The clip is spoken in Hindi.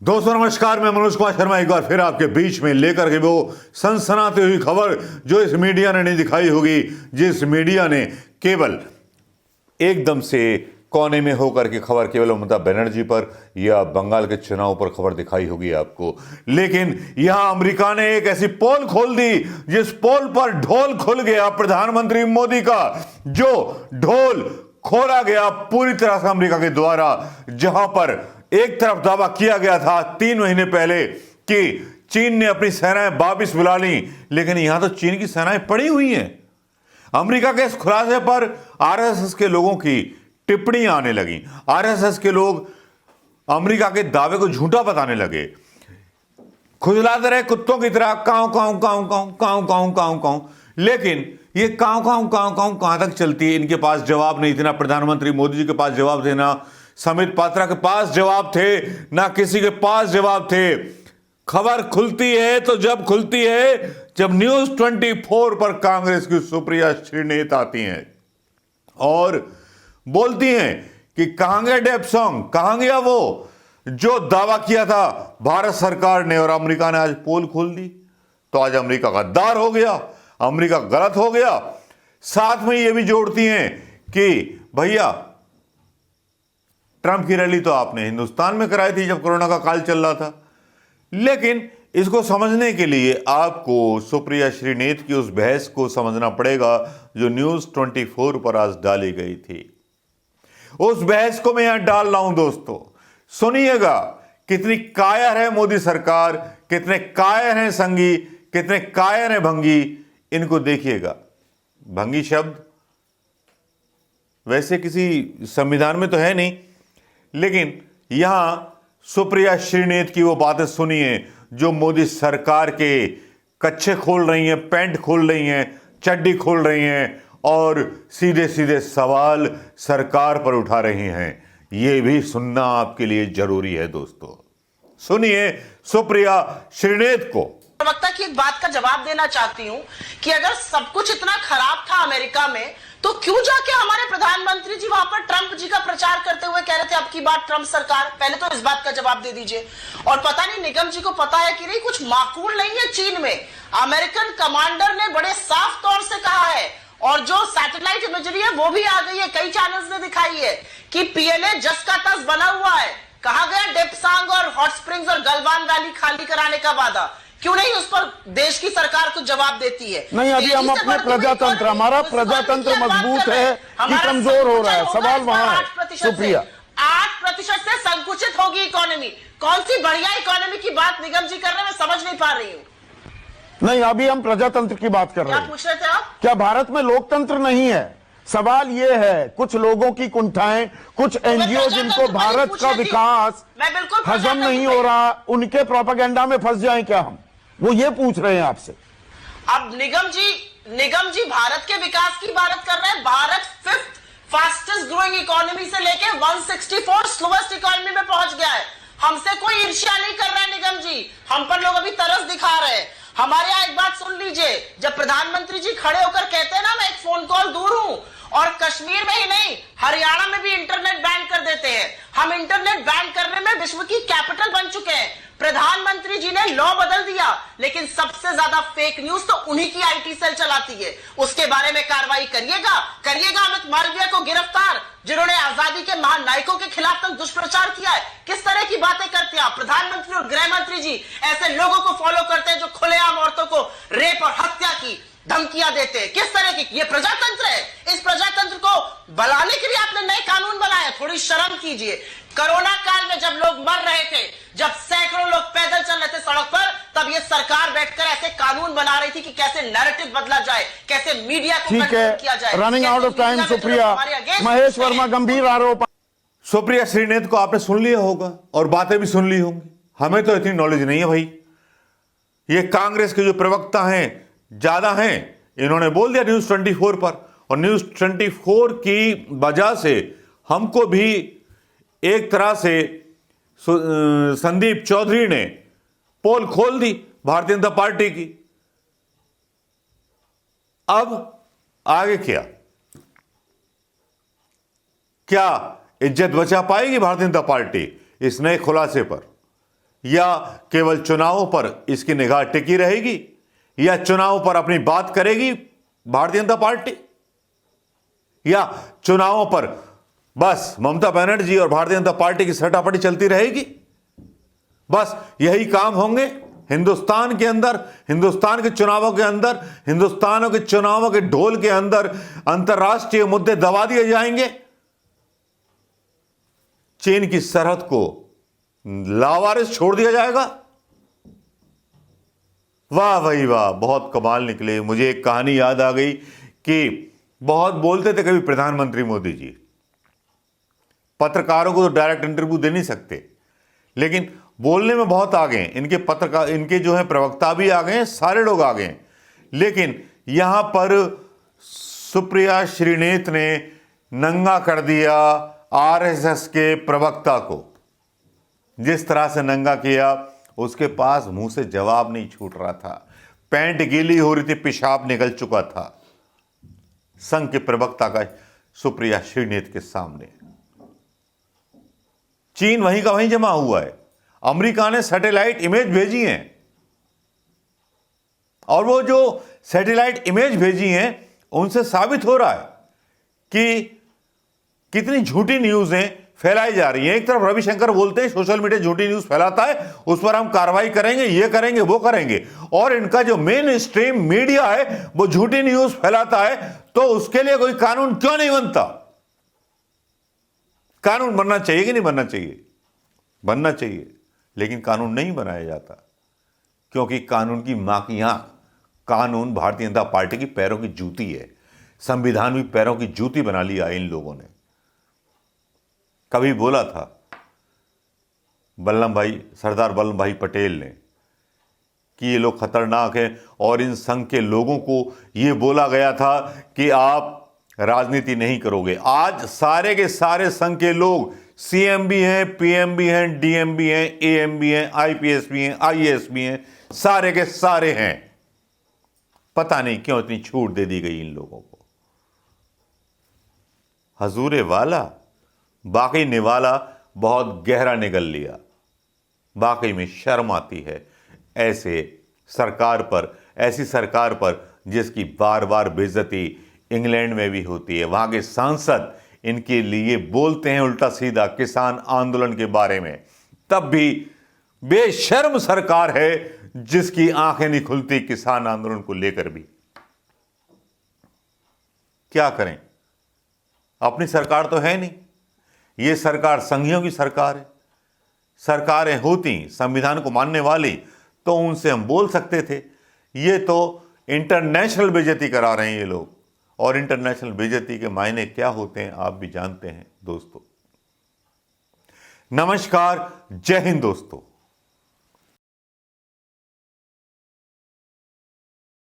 दोस्तों नमस्कार, मैं मनोज कुमार शर्मा एक बार फिर आपके बीच में लेकर के वो सनसनाती हुई खबर जो इस मीडिया ने नहीं दिखाई होगी, जिस मीडिया ने केवल एकदम से कोने में होकर के खबर केवल ममता बनर्जी पर या बंगाल के चुनाव पर खबर दिखाई होगी आपको। लेकिन यहां अमेरिका ने एक ऐसी पोल खोल दी जिस पोल पर ढोल खुल गया प्रधानमंत्री मोदी का, जो ढोल खोला गया पूरी तरह से अमेरिका के द्वारा। जहां पर एक तरफ दावा किया गया था 3 महीने पहले कि चीन ने अपनी सेनाएं वापिस बुला ली, लेकिन यहां तो चीन की सेनाएं पड़ी हुई हैं। अमेरिका के इस खुलासे पर आरएसएस के लोगों की टिप्पणियां आने लगी। आरएसएस के लोग अमेरिका के दावे को झूठा बताने लगे, खुजलाते रहे कुत्तों की तरह काऊ काऊ काऊ काऊ काऊ काऊ काऊ काऊ। लेकिन ये काऊ काऊ काऊ काऊ कहां तक चलती है? इनके पास जवाब नहीं थे, ना प्रधानमंत्री मोदी जी के पास जवाब थे, ना समित पात्रा के पास जवाब थे, ना किसी के पास जवाब थे। खबर खुलती है तो जब खुलती है जब न्यूज 24 पर कांग्रेस की सुप्रिया श्रीनेत आती हैं और बोलती हैं कि कहां गया डेप्सोंग, कहां गया वो जो दावा किया था भारत सरकार ने। और अमेरिका ने आज पोल खोल दी तो आज अमेरिका गद्दार हो गया, अमेरिका गलत हो गया। साथ में ये भी जोड़ती हैं कि भैया ट्रंप की रैली तो आपने हिंदुस्तान में कराई थी जब कोरोना का काल चल रहा था। लेकिन इसको समझने के लिए आपको सुप्रिया श्रीनेत की उस बहस को समझना पड़ेगा जो न्यूज 24 पर आज डाली गई थी। उस बहस को मैं यहां डाल रहा हूं दोस्तों, सुनिएगा। कितनी कायर है मोदी सरकार, कितने कायर हैं संघी, कितने कायर हैं भंगी, इनको देखिएगा। भंगी शब्द वैसे किसी संविधान में तो है नहीं, लेकिन यहां सुप्रिया श्रीनेत की वो बातें सुनिए जो मोदी सरकार के कच्छे खोल रही हैं, पैंट खोल रही हैं, चड्डी खोल रही हैं और सीधे सीधे सवाल सरकार पर उठा रही हैं। ये भी सुनना आपके लिए जरूरी है दोस्तों। सुनिए सुप्रिया श्रीनेत को। प्रवक्ता की एक बात का जवाब देना चाहती हूं कि अगर सब कुछ इतना खराब था अमेरिका में तो क्यों जाके हमारे प्रधानमंत्री जी वहां पर ट्रंप जी का प्रचार करते हुए कह रहे थे अब की बात ट्रंप सरकार। पहले तो इस बात का जवाब दे दीजिए। और पता नहीं निगम जी को पता है कि नहीं, कुछ माकूल नहीं है चीन में। अमेरिकन कमांडर ने बड़े साफ तौर से कहा है और जो सैटेलाइट इमेजरी है वो भी आ गई है, कई चैनल्स ने दिखाई है कि पीएलए जस का तस बना हुआ है। कहा गया डेप्सांग और हॉट स्प्रिंग्स और गलवान वैली खाली कराने का वादा, क्यों नहीं उस पर देश की सरकार कुछ जवाब देती है? नहीं, अभी हम अपने प्रजातंत्र, हमारा प्रजातंत्र मजबूत है कि कमजोर हो रहा है, सवाल वहां है। सुप्रिया 8% से संकुचित होगी इकोनॉमी। कौन सी बढ़िया इकोनॉमी की बात निगम जी कर रहे हैं, मैं समझ नहीं पा रही हूँ। नहीं, अभी हम प्रजातंत्र की बात कर रहे हैं। क्या पूछ रहे थे आप? क्या भारत में लोकतंत्र नहीं है? सवाल ये है, कुछ लोगों की कुंठाएं, कुछ एनजीओ जिनको भारत का विकास हजम नहीं हो रहा, उनके प्रोपेगेंडा में फंस जाएं क्या हम? वो ये पूछ रहे हैं आपसे। अब निगम जी भारत के विकास की बात कर रहे हैं। Bharat 5th fastest growing economy से लेके 164 स्लोएस्ट इकोनॉमी में पहुंच गया है। हमसे कोई ईर्ष्या नहीं कर रहा है निगम जी, हम पर लोग अभी तरस दिखा रहे हैं। हमारे यहां एक बात सुन लीजिए, जब प्रधानमंत्री जी खड़े होकर कहते हैं ना मैं एक फोन कॉल दूर हूं, और कश्मीर में ही नहीं हरियाणा में भी इंटरनेट बैन कर देते हैं। हम इंटरनेट बैन करने में विश्व की कैपिटल बन चुके हैं। प्रधानमंत्री जी ने लॉ बदल दिया, लेकिन सबसे ज्यादा फेक न्यूज तो उन्हीं की आईटी सेल चलाती है। उसके बारे में कार्रवाई करिएगा अमित मालवीय को गिरफ्तार, जिन्होंने आजादी के महान नायकों के खिलाफ तक दुष्प्रचार किया है। किस तरह की बातें करते हैं आप? प्रधानमंत्री और गृह मंत्री जी ऐसे लोगों को फॉलो करते हैं जो खुलेआम औरतों को रेप और हत्या की धमकियां देते हैं। किस तरह की ये प्रजातंत्र है? इस प्रजातंत्र को बनाने के लिए आपने नए कानून बनाए, थोड़ी शर्म कीजिए। कोरोना काल में जब लोग मर रहे थे, जब सैकड़ों लोग पैदल चल रहे थे सड़क पर, तब ये सरकार बैठकर ऐसे कानून बना रही थी कि कैसे नैरेटिव बदला जाए, कैसे मीडिया को कंट्रोल किया जाए। Running out of time Supriya. Mahesh Verma गंभीर आरोप। सुप्रिया श्रीनेत को आपने सुन लिया होगा और बातें भी सुन ली होंगी। हमें तो इतनी नॉलेज नहीं है भाई। ये कांग्रेस के जो प्रवक्ता हैं ज्यादा हैं, इन्होंने बोल दिया न्यूज 24 पर, और न्यूज 24 की वजह से हमको भी एक तरह से संदीप चौधरी ने पोल खोल दी भारतीय जनता पार्टी की। अब आगे क्या इज्जत बचा पाएगी भारतीय जनता पार्टी इस नए खुलासे पर? या केवल चुनावों पर इसकी निगाह टिकी रहेगी, या चुनावों पर अपनी बात करेगी भारतीय जनता पार्टी, या चुनावों पर बस ममता बनर्जी और भारतीय जनता पार्टी की सटापटी चलती रहेगी? बस यही काम होंगे हिंदुस्तान के अंदर, हिंदुस्तान के चुनावों के अंदर, हिंदुस्तान के चुनावों के ढोल के अंदर अंतर्राष्ट्रीय मुद्दे दबा दिए जाएंगे, चीन की सरहद को लावारिस छोड़ दिया जाएगा। वाह भाई वाह, बहुत कमाल निकले। मुझे एक कहानी याद आ गई कि बहुत बोलते थे कभी प्रधानमंत्री मोदी जी, पत्रकारों को तो डायरेक्ट इंटरव्यू दे नहीं सकते, लेकिन बोलने में बहुत आगे हैं इनके पत्रकार, इनके जो है प्रवक्ता भी आ गए हैं, सारे लोग आ गए हैं। लेकिन यहां पर सुप्रिया श्रीनेत ने नंगा कर दिया आरएसएस के प्रवक्ता को। जिस तरह से नंगा किया, उसके पास मुंह से जवाब नहीं छूट रहा था, पैंट गीली हो रही थी, पेशाब निकल चुका था संघ के प्रवक्ता का सुप्रिया श्रीनेत के सामने। चीन वहीं का वहीं जमा हुआ है। अमेरिका ने सैटेलाइट इमेज भेजी हैं, और वो जो सैटेलाइट इमेज भेजी हैं उनसे साबित हो रहा है कि कितनी झूठी न्यूज़ें फैलाई जा रही हैं। एक तरफ रविशंकर बोलते हैं सोशल मीडिया झूठी न्यूज़ फैलाता है, उस पर हम कार्रवाई करेंगे, ये करेंगे, वो करेंगे, और इनका जो मेन स्ट्रीम मीडिया है वो झूठी न्यूज़ फैलाता है, तो उसके लिए कोई कानून क्यों नहीं बनता? कानून बनना चाहिए कि नहीं बनना चाहिए? बनना चाहिए, लेकिन कानून नहीं बनाया जाता, क्योंकि कानून की मां की आंख। कानून भारतीय जनता पार्टी की पैरों की जूती है, संविधान भी पैरों की जूती बना लिया इन लोगों ने। कभी बोला था सरदार वल्लभ भाई पटेल ने कि ये लोग खतरनाक हैं, और इन संघ के लोगों को ये बोला गया था कि आप राजनीति नहीं करोगे। आज सारे के सारे संघ के लोग सीएम भी हैं, पीएम भी हैं, डीएम भी हैं, एएम भी हैं, आईपीएस भी हैं, आईएएस भी हैं, सारे के सारे हैं। पता नहीं क्यों इतनी छूट दे दी गई इन लोगों को। हजूरे वाला, बाकी निवाला बहुत गहरा निगल लिया। वाकई में शर्म आती है ऐसे सरकार पर, ऐसी सरकार पर जिसकी बार बार बेइज्जती इंग्लैंड में भी होती है। वहां के सांसद इनके लिए बोलते हैं उल्टा सीधा किसान आंदोलन के बारे में, तब भी बेशर्म सरकार है जिसकी आंखें नहीं खुलती किसान आंदोलन को लेकर भी। क्या करें, अपनी सरकार तो है नहीं, ये सरकार संघियों की सरकार है। सरकारें होती संविधान को मानने वाली तो उनसे हम बोल सकते थे। ये तो इंटरनेशनल बेइज्जती करा रहे हैं ये लोग, और इंटरनेशनल बेइज्जती के मायने क्या होते हैं आप भी जानते हैं दोस्तों। नमस्कार, जय हिंद दोस्तों।